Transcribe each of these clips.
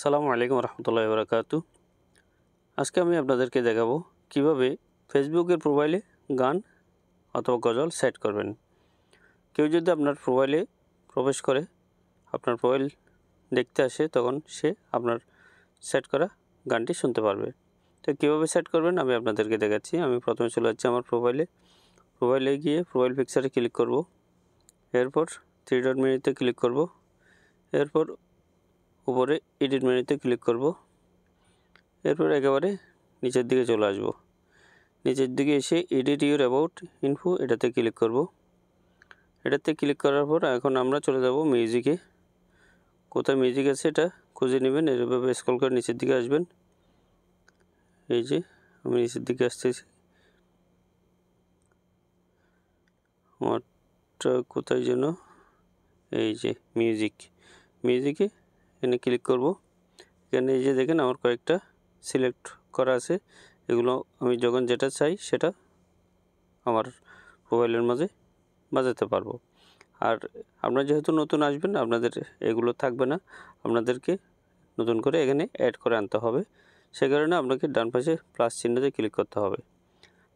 আসসালামু আলাইকুম রহমতুল্লাহি ওয়া বারাকাতু। আজকে আমি আপনাদেরকে দেখাবো কিভাবে ফেসবুকের প্রোফাইলে গান অথবা গজল সেট করবেন। কেউ যদি আপনার প্রোফাইলে প্রবেশ করে আপনার প্রোফাইল দেখতে আসে, তখন সে আপনার সেট করা গানটি শুনতে পারবে। তো কীভাবে সেট করবেন আমি আপনাদেরকে দেখাচ্ছি। আমি প্রথমে চলে যাচ্ছি আমার প্রোফাইলে গিয়ে প্রোফাইল পিকচারে ক্লিক করব। এরপর থ্রি ডট মেনুতে ক্লিক করব। এরপর উপরে এডিট মেনুতে ক্লিক করব। এরপর একেবারে নিচের দিকে চলে আসব। নিচের দিকে এসে এডিট ইউর অ্যাবাউট ইনফো এটাতে ক্লিক করব। এটাতে ক্লিক করার পর এখন আমরা চলে যাব মিউজিকে। কোথায় মিউজিক আছে এটা খুঁজে নেবেন। এভাবে স্ক্রল করে নিচের দিকে আসবেন। এই যে আমি নিচের দিকে আসতেছি। আমারটা কোথায় যেন, এই যে মিউজিকে এখানে ক্লিক করব। এখানে এই যে দেখেন আমার কয়েকটা সিলেক্ট করা আছে। এগুলো আমি যখন যেটা চাই সেটা আমার মোবাইলের মাঝে বাজাতে পারবো। আর আপনারা যেহেতু নতুন আসবেন, আপনাদের এগুলো থাকবে না, আপনাদেরকে নতুন করে এখানে অ্যাড করে আনতে হবে। সে কারণে আপনাকে ডান পাশে প্লাস চিহ্নতে ক্লিক করতে হবে।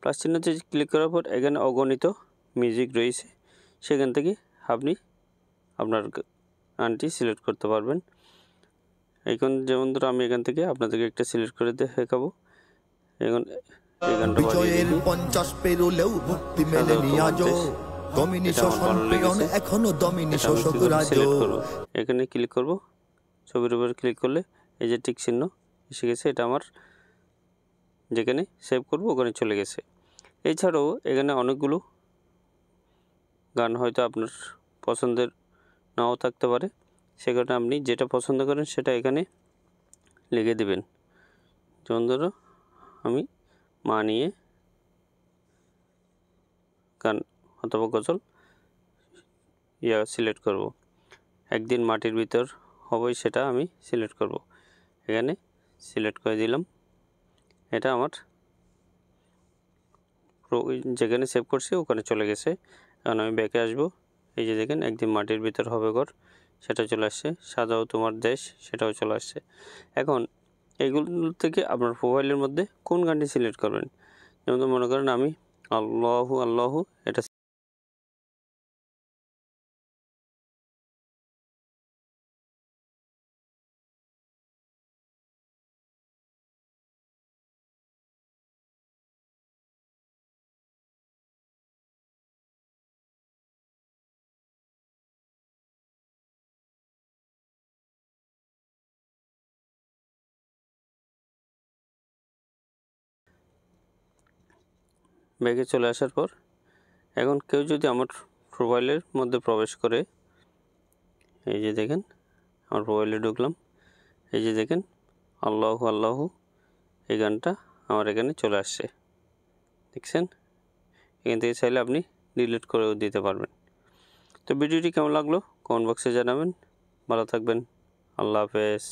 প্লাস চিহ্নতে ক্লিক করার পর এখানে অগণিত মিউজিক রয়েছে, সেখান থেকে আপনি আপনার গানটি সিলেক্ট করতে পারবেন। এখন যেমন ধরো আমি এখান থেকে আপনাদেরকে একটা সিলেক্ট করে দেখাবো। এখন এই গানটা বিজয়ের 50 পেরোলেও ভক্তি মেলেনি আজও, দমিনী শোষণ পীড়ন এখনো দমিনী শোষক রাজ্য। এখানে ক্লিক করব। ছবির উপর ক্লিক করলে এই যে টিক চিহ্ন এসে গেছে, এটা আমার যেখানে সেভ করব ওখানে চলে গেছে। এছাড়াও এখানে অনেকগুলো গান হয়তো আপনার পছন্দের নাও থাকতে পারে, সে কারণে আপনি যেটা পছন্দ করেন সেটা এখানে লিখে দেবেন। যেমন ধরো আমি মা নিয়ে গান অথবা গজল সিলেক্ট করব। একদিন মাটির ভিতর হবই, সেটা আমি সিলেক্ট করব। এখানে সিলেক্ট করে দিলাম। এটা আমার যেখানে সেভ করছি ওখানে চলে গেছে। এখন আমি ব্যাকে আসব। এই যে দেখেন একদিন মাটির ভিতর হবে ঘর, সেটা চলে আসছে। সাজাও তোমার দেশ, সেটাও চলে আসছে। এখন এইগুলো থেকে আপনার প্রোফাইলের মধ্যে কোন গানটি সিলেক্ট করবেন। যেমন মনে করেন আমি আল্লাহু আল্লাহু এটা ব্যাগে চলে আসার পর এখন কেউ যদি আমার প্রোফাইলের মধ্যে প্রবেশ করে, এই যে দেখেন আমার প্রোফাইলে ঢুকলাম, এই যে দেখেন আল্লাহু আল্লাহু এই গানটা আমার এখানে চলে আসছে, দেখছেন। এখান থেকে চাইলে আপনি ডিলিট করেও দিতে পারবেন। তো ভিডিওটি কেমন লাগলো কমেন্ট বক্সে জানাবেন। ভালো থাকবেন। আল্লাহ হাফেজ।